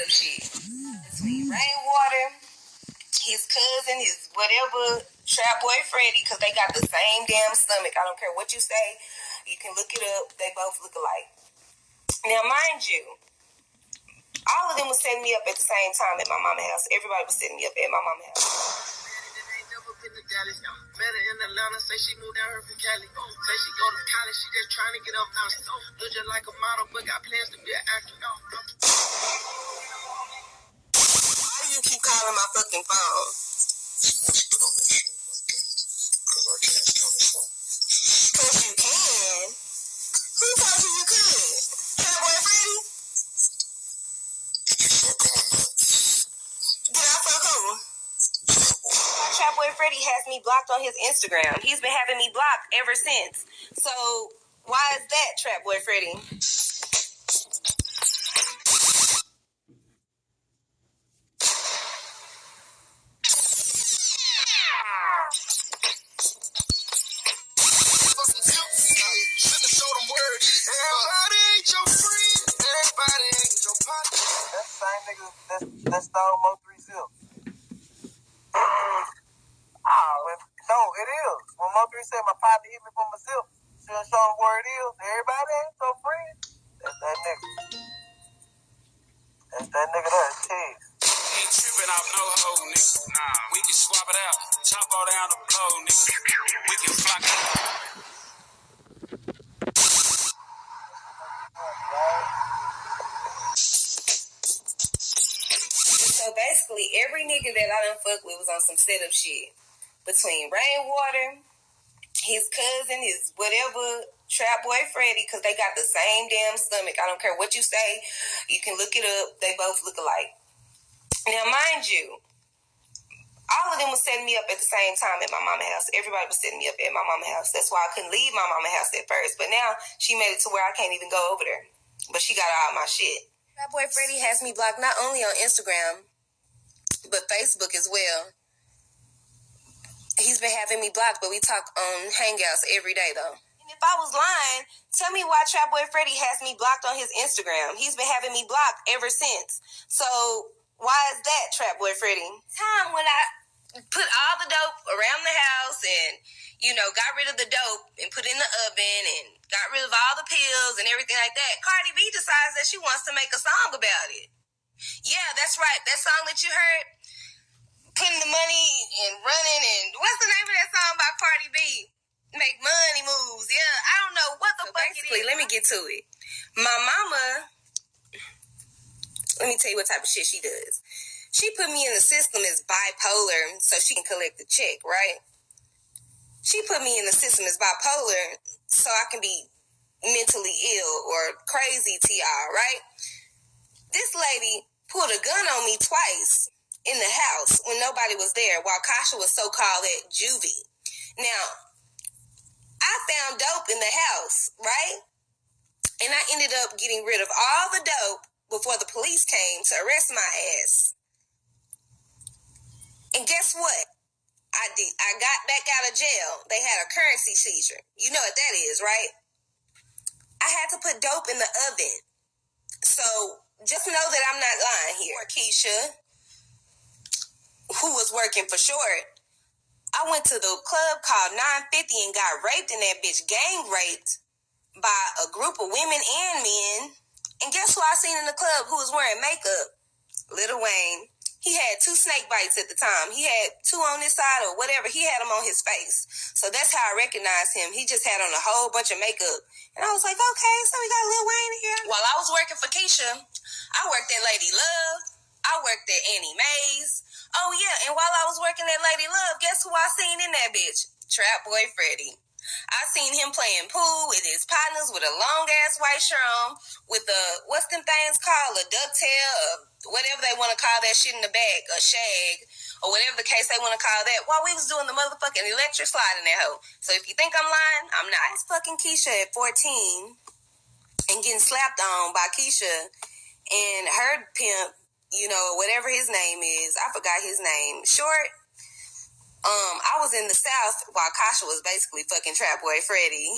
of shit. Between Rainwater, his cousin, his whatever, trap boy Freddie, because they got the same damn stomach. I don't care what you say. You can look it up. They both look alike. Now, mind you, all of them was setting me up at the same time at my mama's house. Everybody was setting me up at my mama's house. Met her in Atlanta, say she moved down here from Cali. Say she go to college, she just trying to get up now. She look just like a model, but got plans to be an actor. Why do you keep calling my fucking phone? Because you can. Who told you you could? That boy Freddie? Did I fuck who? Trap boy Freddie has me blocked on his Instagram. He's been having me blocked ever since. So why is that, Trap boy Freddie? That stole Mo 3 zips. No, it is. When Mo 3 said my partner hit me for my zip, she done show him where it is. Everybody ain't so friend. That's that nigga. That's that nigga there, Cheese. Ain't tripping off no hoe, nigga. Nah, we can swap it out. Chop all down the blow, nigga. We can flock it. So basically, every nigga that I done fuck with was on some setup shit. Between Rainwater, his cousin, his whatever, trap boy Freddie, because they got the same damn stomach. I don't care what you say. You can look it up. They both look alike. Now, mind you, all of them was setting me up at the same time at my mama's house. Everybody was setting me up at my mama's house. That's why I couldn't leave my mama's house at first. But now, she made it to where I can't even go over there. But she got all my shit. Trap boy Freddie has me blocked not only on Instagram, but Facebook as well. He's been having me blocked, but we talk on Hangouts every day, though. And if I was lying, tell me why Trap boy Freddie has me blocked on his Instagram. He's been having me blocked ever since. So why is that, Trap boy Freddie? Time when I put all the dope around the house and, got rid of the dope and put it in the oven and got rid of all the pills and everything like that, Cardi B decides that she wants to make a song about it. Yeah, that's right. That song that you heard, putting the money and running, and what's the name of that song by Cardi B? Make money moves. Yeah, I don't know what the fuck it is. Let me get to it. My mama, let me tell you what type of shit she does. She put me in the system as bipolar so she can collect the check, right? She put me in the system as bipolar so I can be mentally ill or crazy to y'all, right? This lady pulled a gun on me twice in the house when nobody was there while Kasha was so-called at juvie. Now, I found dope in the house, right? And I ended up getting rid of all the dope before the police came to arrest my ass. And guess what? I got back out of jail. They had a currency seizure. You know what that is, right? I had to put dope in the oven. So just know that I'm not lying here. Keisha, who was working for short, I went to the club called 950 and got raped in that bitch, gang raped by a group of women and men. And guess who I seen in the club who was wearing makeup? Lil Wayne. He had 2 snake bites at the time. He had 2 on this side or whatever. He had them on his face. So that's how I recognized him. He just had on a whole bunch of makeup. And I was like, okay, so we got Lil Wayne here. While I was working for Keisha, I worked at Lady Love. I worked at Annie Mae's. Oh, yeah, and while I was working at Lady Love, guess who I seen in that bitch? Trap boy Freddie. I seen him playing pool with his partners with a long-ass white shirt on with a, what's them things called, a ducktail, whatever they want to call that shit in the back, a shag, or whatever the case they want to call that, while we was doing the motherfucking electric slide in that hoe. So if you think I'm lying, I'm not. I was fucking Keisha at 14 and getting slapped on by Keisha and her pimp, whatever his name is. I forgot his name. Short. I was in the South while Kasha was basically fucking Trap Boy Freddie.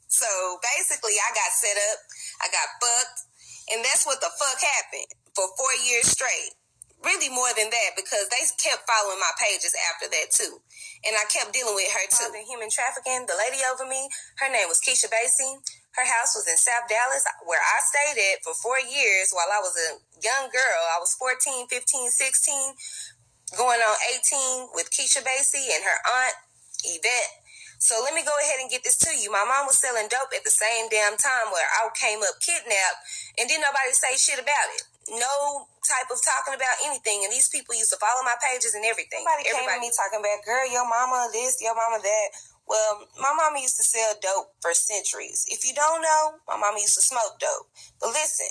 So basically, I got set up, I got fucked, and that's what the fuck happened. for 4 years straight. Really more than that, because they kept following my pages after that too. And I kept dealing with her too. In human trafficking, the lady over me, her name was Keisha Basie. Her house was in South Dallas, where I stayed at for 4 years while I was a young girl. I was 14, 15, 16, going on 18 with Keisha Basie and her aunt, Yvette. So let me go ahead and get this to you. My mom was selling dope at the same damn time where I came up kidnapped, and didn't nobody say shit about it. No type of talking about anything, and these people used to follow my pages and everything. Everybody came to me talking about, girl, your mama this, your mama that. Well, my mama used to sell dope for centuries. If you don't know, my mama used to smoke dope. But listen,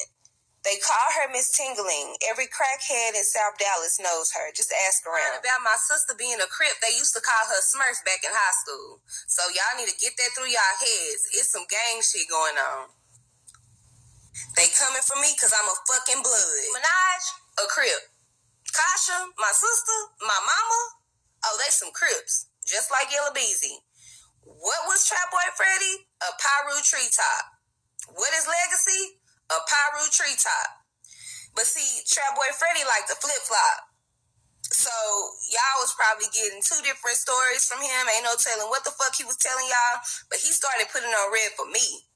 they call her Miss Tingling. Every crackhead in South Dallas knows her. Just ask around. About my sister being a Crip, they used to call her Smurf back in high school. So y'all need to get that through y'all heads. It's some gang shit going on. They coming for me because I'm a fucking blood. Minaj, a Crip. Kasha, my sister, my mama, oh, they some Crips. Just like Yellow Beezy. What was Trap Boy Freddy? A Pyru treetop. What is Legacy? A Pyru treetop. But see, Trap Boy Freddy liked to flip-flop. So y'all was probably getting two different stories from him. Ain't no telling what the fuck he was telling y'all. But he started putting on red for me.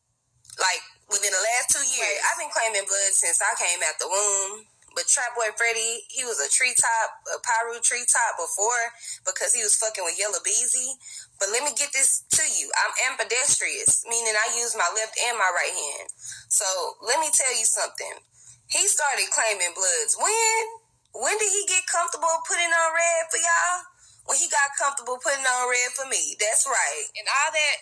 Like, within the last 2 years. I've been claiming blood since I came out the womb. But Trap Boy Freddy, he was a Pyru treetop before, because he was fucking with Yellow Beezy. But let me get this to you. I'm ambidextrous, meaning I use my left and my right hand. So let me tell you something. He started claiming bloods. When did he get comfortable putting on red for y'all? When he got comfortable putting on red for me. That's right. And all that,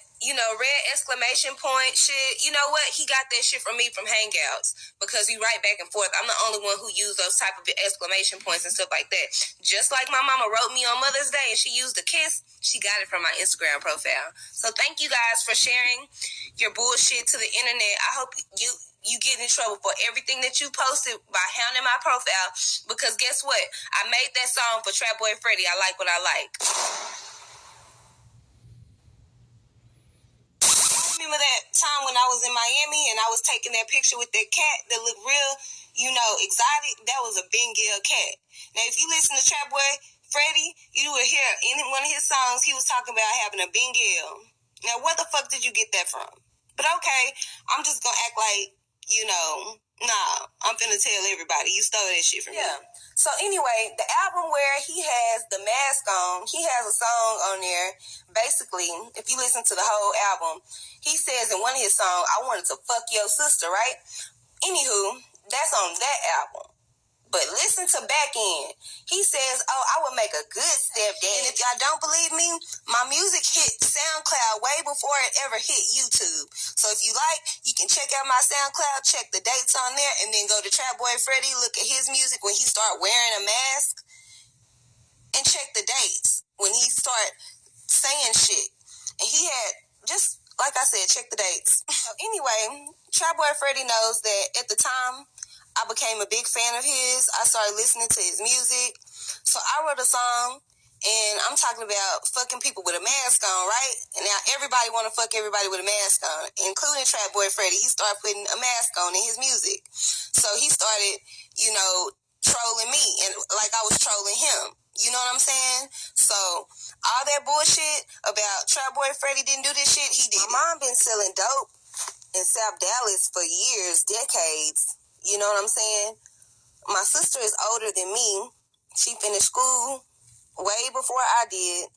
red exclamation point shit. You know what? He got that shit from me from Hangouts, because we write back and forth. I'm the only one who used those type of exclamation points and stuff like that. Just like my mama wrote me on Mother's Day and she used a kiss, she got it from my Instagram profile. So thank you guys for sharing your bullshit to the internet. I hope you get in trouble for everything that you posted by hounding my profile, because guess what? I made that song for Trap Boy Freddy. I like what I like. Remember that time when I was in Miami and I was taking that picture with that cat that looked real, exotic? That was a Bengal cat. Now, if you listen to Trap Boy Freddy, you would hear in one of his songs, he was talking about having a Bengal. Now, where the fuck did you get that from? But okay, I'm just gonna act like, nah, I'm finna tell everybody you stole that shit from me. So anyway, the album where he has the mask on, he has a song on there. Basically, if you listen to the whole album, he says in one of his songs, I wanted to fuck your sister, right? Anywho, that's on that album. But listen to Back End. He says, I would make a good stepdad. And if y'all don't believe me, my music hit SoundCloud way before it ever hit YouTube. So if you like, you can check out my SoundCloud, check the dates on there, and then go to Trap Boy Freddy, look at his music when he start wearing a mask, and check the dates when he start saying shit. And he had, just like I said, check the dates. So anyway, Trap Boy Freddy knows that at the time, I became a big fan of his. I started listening to his music. So I wrote a song, and I'm talking about fucking people with a mask on, right? And now everybody want to fuck everybody with a mask on, including Trap Boy Freddy. He started putting a mask on in his music. So he started, trolling me, and like I was trolling him. You know what I'm saying? So all that bullshit about Trap Boy Freddy didn't do this shit, he did. My mom been selling dope in South Dallas for years, decades. You know what I'm saying? My sister is older than me. She finished school way before I did.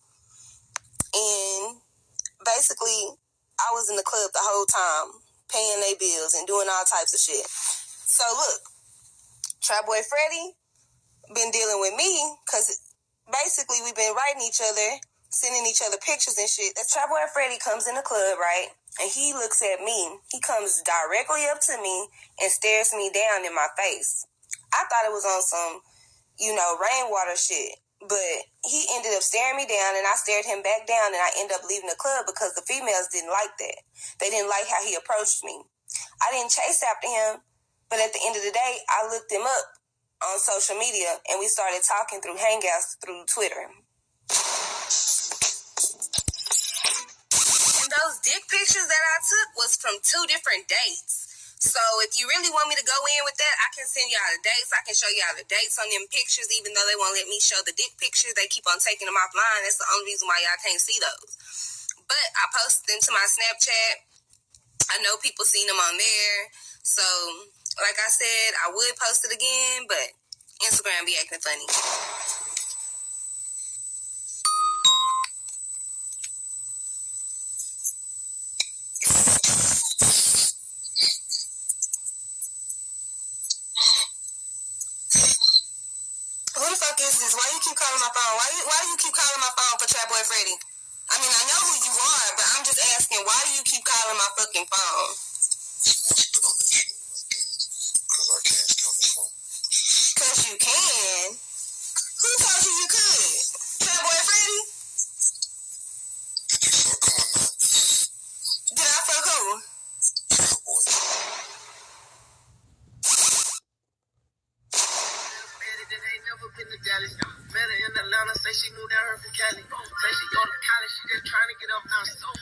And basically, I was in the club the whole time, paying their bills and doing all types of shit. So look, Trap Boy Freddy been dealing with me because basically we've been writing each other, sending each other pictures and shit. That Trap Boy Freddy comes in the club, right? And he looks at me. He comes directly up to me and stares me down in my face. I thought it was on some, Rainwater shit. But he ended up staring me down, and I stared him back down, and I ended up leaving the club because the females didn't like that. They didn't like how he approached me. I didn't chase after him, but at the end of the day, I looked him up on social media, and we started talking through Hangouts through Twitter. Those dick pictures that I took was from 2 different dates. So if you really want me to go in with that, I can send y'all the dates. I can show y'all the dates on them pictures, even though they won't let me show the dick pictures. They keep on taking them offline. That's the only reason why y'all can't see those. But I posted them to my Snapchat. I know people seen them on there. So, like I said, I would post it again, but Instagram be acting funny. Who the fuck is this? Why you keep calling my phone? Why do you keep calling my phone for Trap Boy Freddy? I mean, I know who you are, but I'm just asking, why do you keep calling my fucking phone? Because you can. Who told you you could? Trap Boy Freddy? Did I fuck who? Met her in Atlanta, say she moved down here from Cali. Say she go to college, she just trying to get up now.